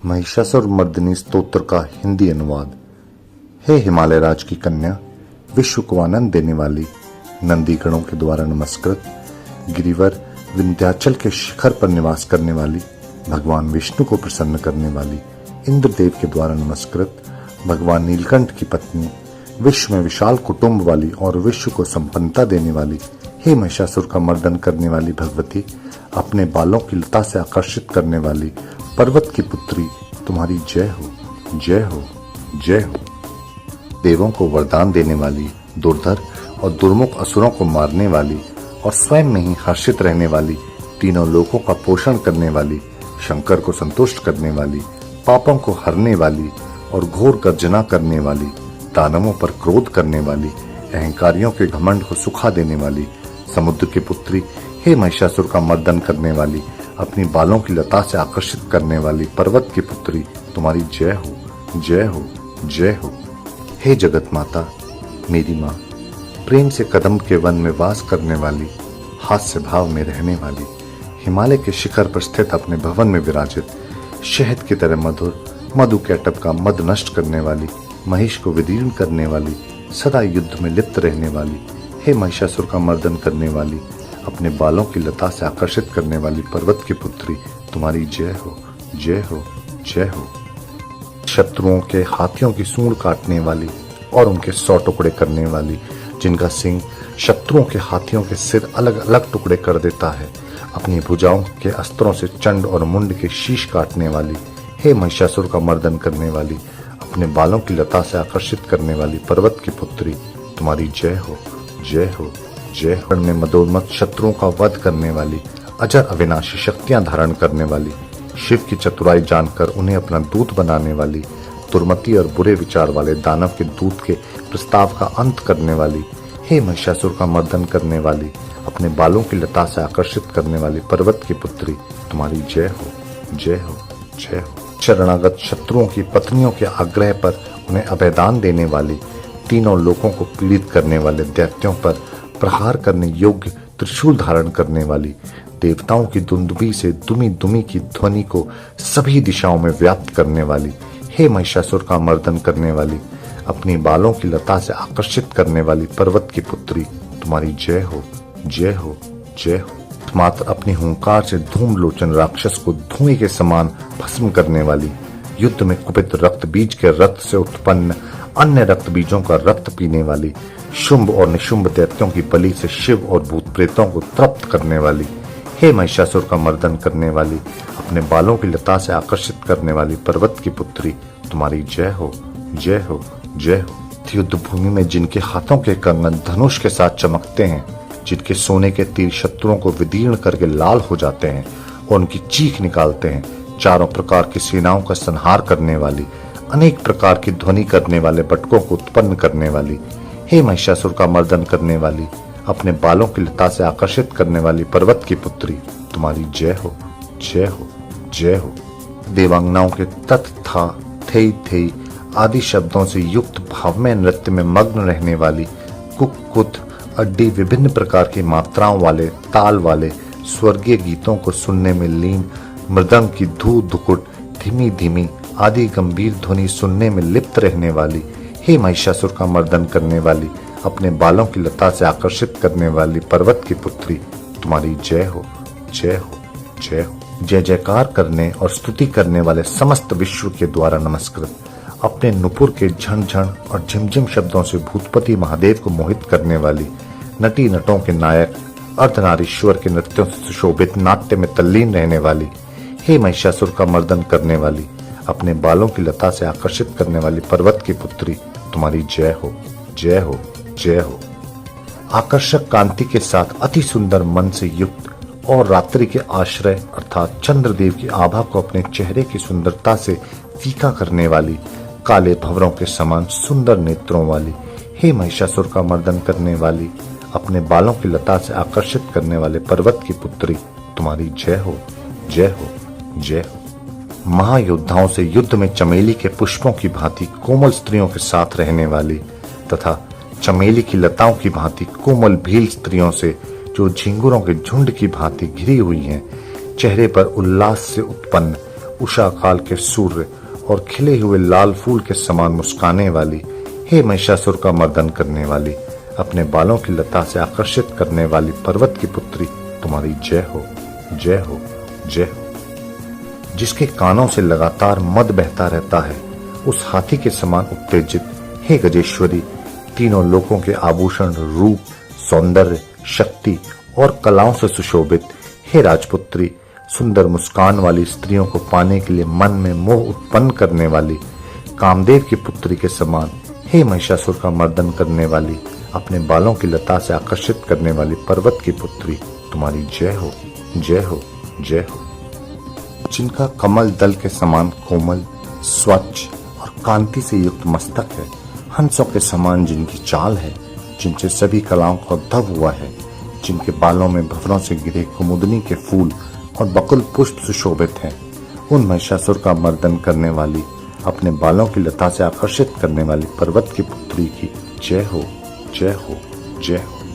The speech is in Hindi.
महिषासुर मर्दिनी स्तोत्र का हिंदी अनुवाद। हे हिमालय राज की कन्या, विश्व को आनंद देने वाली, नंदी गणों के द्वारा नमस्कृत, गिरिवर विंध्याचल के शिखर पर निवास करने वाली, भगवान विष्णु को प्रसन्न करने वाली, इंद्रदेव के द्वारा नमस्कृत, भगवान नीलकंठ की पत्नी, विश्व में विशाल कुटुंब वाली और विश्व को संपन्नता देने वाली, हे महिषासुर का मर्दन करने वाली भगवती, अपने बालों की लता से आकर्षित करने वाली पर्वत की पुत्री, तुम्हारी जय हो, जय हो, जय हो। देवों को वरदान देने वाली, दुर्धर और दुर्मुख असुरों को मारने वाली और स्वयं में ही हर्षित रहने वाली, तीनों लोकों का पोषण करने वाली, शंकर को संतुष्ट करने वाली, पापों को हरने वाली और घोर गर्जना करने वाली, दानवों पर क्रोध करने वाली, अहंकारियों के घमंड को सुखा देने वाली, समुद्र की पुत्री, हे महिषासुर का मर्दन करने वाली, अपनी बालों की लता से आकर्षित करने वाली पर्वत की पुत्री, तुम्हारी जय हो, जय हो, जय हो। हे जगत माता, मेरी माँ, प्रेम से कदम के वन में वास करने वाली, हास्य भाव में रहने वाली, हिमालय के शिखर पर स्थित अपने भवन में विराजित, शहद की तरह मधुर, मधु के अटप का मद नष्ट करने वाली, महिष को विदीर्ण करने वाली, सदा युद्ध में लिप्त रहने वाली, हे महिषासुर का मर्दन करने वाली, अपने बालों की लता से आकर्षित करने वाली पर्वत की पुत्री, तुम्हारी जय हो, जय हो, जय हो। शत्रुओं के हाथियों की सूंड काटने वाली और उनके 100 टुकड़े करने वाली, जिनका सिंह शत्रुओं के हाथियों के सिर अलग अलग टुकड़े कर देता है, अपनी भुजाओं के अस्त्रों से चंड और मुंड के शीश काटने वाली, हे महिषासुर का मर्दन करने वाली, अपने बालों की लता से आकर्षित करने वाली पर्वत की पुत्री, तुम्हारी जय हो, जय हो, जय हो। में मदोन्मत्त शत्रुओं का वध करने वाली, अजर अविनाशी शक्तियां धारण करने वाली, शिव की चतुराई जानकर उन्हें अपना दूत बनाने वाली, दुर्मति और बुरे विचार वाले दानव के दूत के प्रस्ताव का अंत करने वाली, हे महिषासुर का मर्दन करने वाली, अपने बालों की लता से आकर्षित करने वाली पर्वत की पुत्री, तुम्हारी जय हो, जय हो, जय हो। शरणागत शत्रुओं की पत्नियों के आग्रह पर उन्हें अभयदान देने वाली, तीनों लोगों को पीड़ित करने वाले दैत्यों पर प्रहार करने योग्य त्रिशूल धारण करने वाली, देवताओं की दुंदुभी से दुमी दुमी की ध्वनि को सभी दिशाओं में व्याप्त करने वाली, हे महिषासुर का मर्दन करने वाली, अपनी बालों की लता से आकर्षित करने वाली पर्वत की पुत्री, तुम्हारी जय हो, जय हो, जय हो। मात्र अपनी हुंकार से धूम लोचन राक्षस को धुएं के समान भस्म करने वाली, युद्ध में कुपित रक्त बीज के रक्त से उत्पन्न अन्य रक्त बीजों का रक्त पीने वाली, शुंभ और निशुंभ दैत्यों की बलि से शिव और भूत प्रेतों को तृप्त करने वाली, हे महिषासुर का मर्दन करने वाली, अपने बालों की लता से आकर्षित करने वाली पर्वत की पुत्री, तुम्हारी जय हो, जय हो, जय हो। युद्ध भूमि में जिनके हाथों के कंगन धनुष के साथ चमकते हैं, जिनके सोने के तीर शत्रुओं को विदीर्ण करके लाल हो जाते हैं और उनकी चीख निकालते हैं, चारों प्रकार की सेनाओं का संहार करने वाली, अनेक प्रकार की ध्वनि करने वाले बटकों को उत्पन्न करने वाली, हे महिषासुर का मर्दन करने वाली, अपने बालों की लता से आकर्षित करने वाली पर्वत की पुत्री, तुम्हारी जय हो, जय हो, जय हो। देवांगनाओं के तत् था, थेई थेई आदि शब्दों से युक्त भावमय नृत्य में मग्न रहने वाली, कुक कुत अड्डी विभिन्न प्रकार की मात्राओं वाले ताल वाले स्वर्गीय गीतों को सुनने में लीन, मृदंग की धू धुकुट धीमी धीमी आदि गंभीर ध्वनि सुनने में लिप्त रहने वाली, हे महिषासुर का मर्दन करने वाली, अपने बालों की लता से आकर्षित करने वाली पर्वत की पुत्री, तुम्हारी जय हो, जय हो, जय हो। जय जयकार करने और स्तुति करने वाले समस्त विश्व के द्वारा नमस्कृत, अपने नुपुर के झण झण और झिमझिम शब्दों से भूतपति महादेव को मोहित करने वाली, नटी नटों के नायक अर्धनारीश्वर के नृत्यों से सुशोभित नाट्य में तल्लीन रहने वाली, हे महिषासुर का मर्दन करने वाली, अपने बालों की लता से आकर्षित करने वाली पर्वत की पुत्री, तुम्हारी जय हो, जय हो, जय हो। आकर्षक कांति के साथ अति सुंदर मन से युक्त और रात्रि के आश्रय अर्थात चंद्रदेव की आभा को अपने चेहरे की सुंदरता से फीका करने वाली, काले भंवरों के समान सुंदर नेत्रों वाली, हे महिषासुर का मर्दन करने वाली, अपने बालों की लता से आकर्षित करने वाले पर्वत की पुत्री, तुम्हारी जय हो, जय हो, जय हो। महायोद्धाओं से युद्ध में चमेली के पुष्पों की भांति कोमल स्त्रियों के साथ रहने वाली तथा चमेली की लताओं की भांति कोमल भील स्त्रियों से जो झिंगुरों के झुंड की भांति घिरी हुई हैं, चेहरे पर उल्लास से उत्पन्न उषा काल के सूर्य और खिले हुए लाल फूल के समान मुस्काने वाली, हे महिषासुर का मर्दन करने वाली, अपने बालों की लता से आकर्षित करने वाली पर्वत की पुत्री, तुम्हारी जय हो, जय हो, जय हो। जिसके कानों से लगातार मद बहता रहता है, उस हाथी के समान उत्तेजित, हे गजेश्वरी, तीनों लोकों के आभूषण, रूप, सौंदर्य, शक्ति और कलाओं से सुशोभित, हे राजपुत्री, सुंदर मुस्कान वाली स्त्रियों को पाने के लिए मन में मोह उत्पन्न करने वाली, कामदेव की पुत्री के समान, हे महिषासुर का मर्दन करने वाली, अपने बालों की लता से आकर्षित करने वाली पर्वत की पुत्री, तुम्हारी जय हो, जय हो, जय हो। जिनका कमल दल के समान कोमल, स्वच्छ और कांति से युक्त मस्तक है, हंसों के समान जिनकी चाल है, जिनसे सभी कलाओं का उद्भव हुआ है, जिनके बालों में भंवरों से गिरे कुमुदनी के फूल और बकुल पुष्प सुशोभित हैं, उन महिषासुर का मर्दन करने वाली, अपने बालों की लता से आकर्षित करने वाली पर्वत की पुत्री की जय हो, जय हो, जय हो।